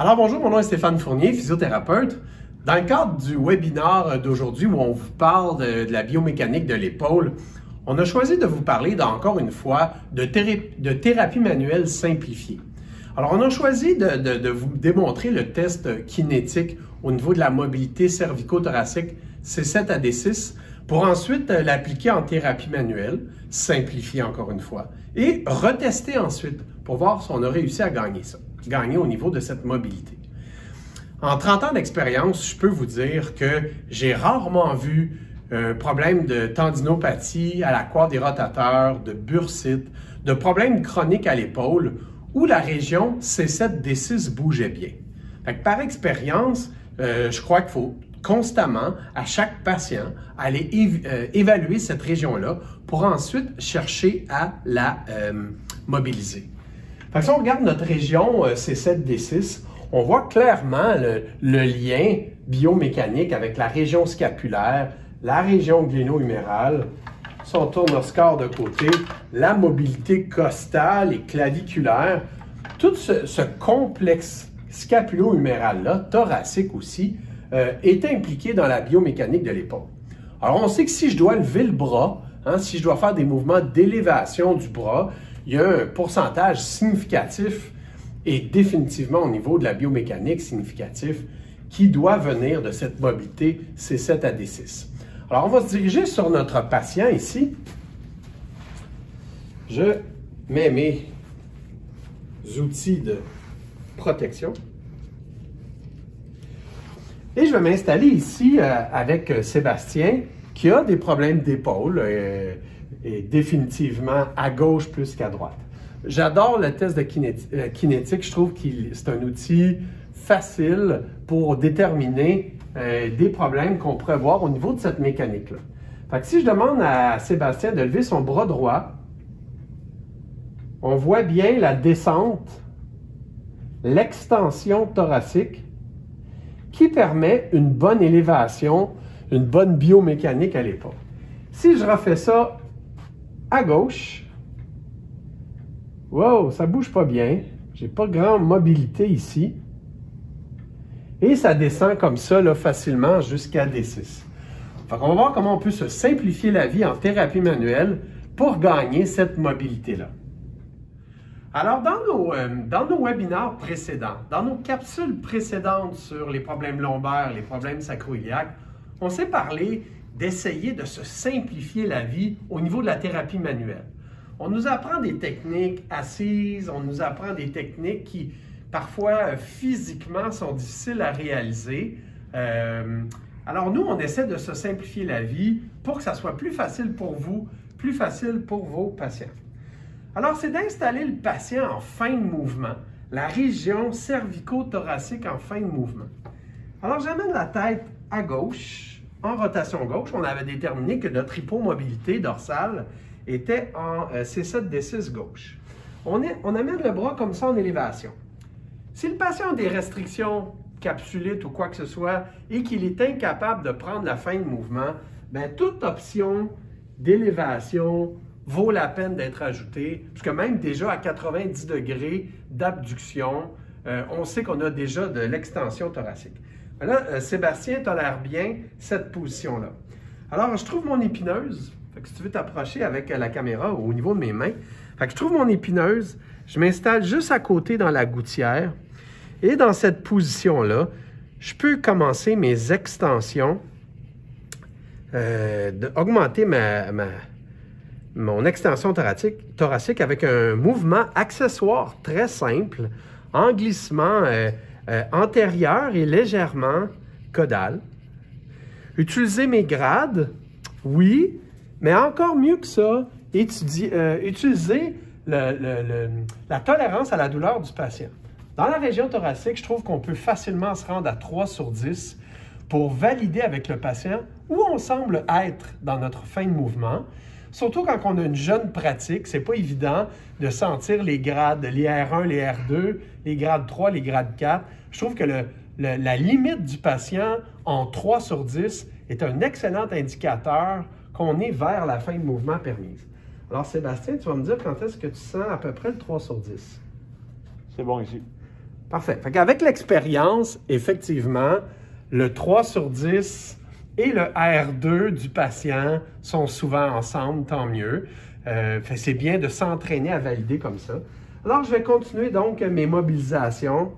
Alors bonjour, mon nom est Stéphane Fournier, physiothérapeute. Dans le cadre du webinaire d'aujourd'hui où on vous parle de la biomécanique de l'épaule, on a choisi de vous parler encore une fois de thérapie manuelle simplifiée. Alors on a choisi de vous démontrer le test kinétique au niveau de la mobilité cervico-thoracique C7 à D6 pour ensuite l'appliquer en thérapie manuelle, simplifiée encore une fois, et retester ensuite pour voir si on a réussi à gagner au niveau de cette mobilité. En 30 ans d'expérience, je peux vous dire que j'ai rarement vu un problème de tendinopathie à la quad des rotateurs, de bursite, de problèmes chroniques à l'épaule où la région C7-D6 bougeait bien. Fait que par expérience, je crois qu'il faut constamment, à chaque patient, aller évaluer cette région-là pour ensuite chercher à la mobiliser. Fait que si on regarde notre région C7-D6, on voit clairement le lien biomécanique avec la région scapulaire, la région gléno-humérale. Si on tourne notre score de côté, la mobilité costale et claviculaire, tout ce complexe scapulo-huméral-là, thoracique aussi, est impliqué dans la biomécanique de l'épaule. Alors on sait que si je dois lever le bras, si je dois faire des mouvements d'élévation du bras, il y a un pourcentage significatif et définitivement au niveau de la biomécanique significatif qui doit venir de cette mobilité C7 à D6. Alors, on va se diriger sur notre patient ici. Je mets mes outils de protection. Et je vais m'installer ici avec Sébastien qui a des problèmes d'épaule et définitivement à gauche plus qu'à droite. J'adore le test de kinétique. Je trouve que c'est un outil facile pour déterminer des problèmes qu'on pourrait voir au niveau de cette mécanique-là. Fait que si je demande à Sébastien de lever son bras droit, on voit bien la descente, l'extension thoracique qui permet une bonne élévation, une bonne biomécanique à l'épaule. Si je refais ça à gauche, wow, ça bouge pas bien. J'ai pas grande mobilité ici. Et ça descend comme ça là, facilement jusqu'à D6. Fait qu'on va voir comment on peut se simplifier la vie en thérapie manuelle pour gagner cette mobilité-là. Alors, dans nos webinaires précédents, dans nos capsules précédentes sur les problèmes lombaires, les problèmes sacro-iliaques, on s'est parlé d'essayer de se simplifier la vie au niveau de la thérapie manuelle. On nous apprend des techniques assises, on nous apprend des techniques qui, parfois, physiquement, sont difficiles à réaliser. Alors, nous, on essaie de se simplifier la vie pour que ça soit plus facile pour vous, plus facile pour vos patients. Alors, c'est d'installer le patient en fin de mouvement, la région cervico-thoracique en fin de mouvement. Alors, j'amène la tête à gauche, en rotation gauche. On avait déterminé que notre hypomobilité dorsale était en C7-D6 gauche. On amène le bras comme ça en élévation. Si le patient a des restrictions capsulites ou quoi que ce soit et qu'il est incapable de prendre la fin de mouvement, bien, toute option d'élévation vaut la peine d'être ajoutée, puisque même déjà à 90 degrés d'abduction, on sait qu'on a déjà de l'extension thoracique. Là, Sébastien tolère bien cette position-là. Alors, je trouve mon épineuse. Fait que si tu veux t'approcher avec la caméra au niveau de mes mains, fait que je trouve mon épineuse, je m'installe juste à côté dans la gouttière et dans cette position-là, je peux commencer mes extensions, d'augmenter mon extension thoracique avec un mouvement accessoire très simple, en glissement antérieur et légèrement caudal. Utiliser mes grades, oui, mais encore mieux que ça, utiliser la tolérance à la douleur du patient. Dans la région thoracique, je trouve qu'on peut facilement se rendre à 3 sur 10 pour valider avec le patient où on semble être dans notre fin de mouvement. Surtout quand on a une jeune pratique, c'est pas évident de sentir les grades, les R1, les R2, les grades 3, les grades 4. Je trouve que la limite du patient en 3 sur 10 est un excellent indicateur qu'on est vers la fin de mouvement permise. Alors Sébastien, tu vas me dire quand est-ce que tu sens à peu près le 3 sur 10? C'est bon ici. Parfait. Fait qu'avec l'expérience, effectivement, le 3 sur 10 et le R2 du patient sont souvent ensemble, tant mieux. C'est bien de s'entraîner à valider comme ça. Alors, je vais continuer donc mes mobilisations.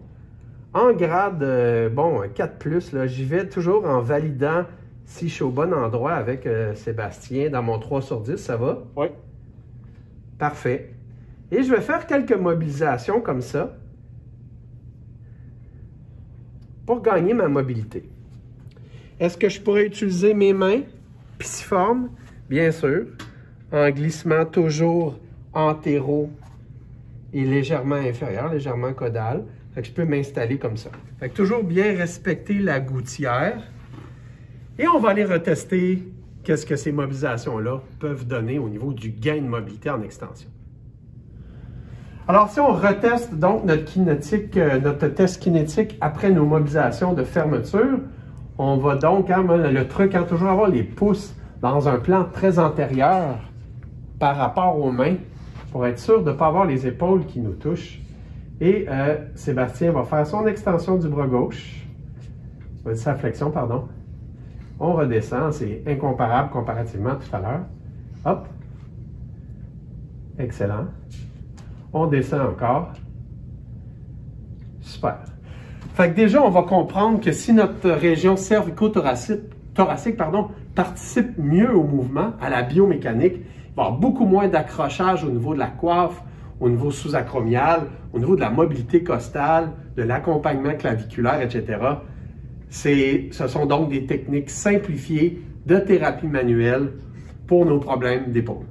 En grade, 4+, j'y vais toujours en validant si je suis au bon endroit avec Sébastien. Dans mon 3 sur 10, ça va? Oui. Parfait. Et je vais faire quelques mobilisations comme ça pour gagner ma mobilité. Est-ce que je pourrais utiliser mes mains pisiformes? Bien sûr. En glissement toujours antéro et légèrement inférieur, légèrement caudal. Fait que je peux m'installer comme ça. Fait que toujours bien respecter la gouttière. Et on va aller retester qu'est-ce que ces mobilisations-là peuvent donner au niveau du gain de mobilité en extension. Alors, si on reteste donc notre test kinétique après nos mobilisations de fermeture, on va donc, le truc, toujours avoir les pouces dans un plan très antérieur par rapport aux mains pour être sûr de ne pas avoir les épaules qui nous touchent. Et Sébastien va faire son extension du bras gauche, sa flexion, pardon. On redescend, c'est incomparable comparativement à tout à l'heure. Hop. Excellent. On descend encore. Super. Fait que déjà, on va comprendre que si notre région cervico-thoracique participe mieux au mouvement, à la biomécanique, il va y avoir beaucoup moins d'accrochage au niveau de la coiffe, au niveau sous-acromial, au niveau de la mobilité costale, de l'accompagnement claviculaire, etc. Ce sont donc des techniques simplifiées de thérapie manuelle pour nos problèmes d'épaule.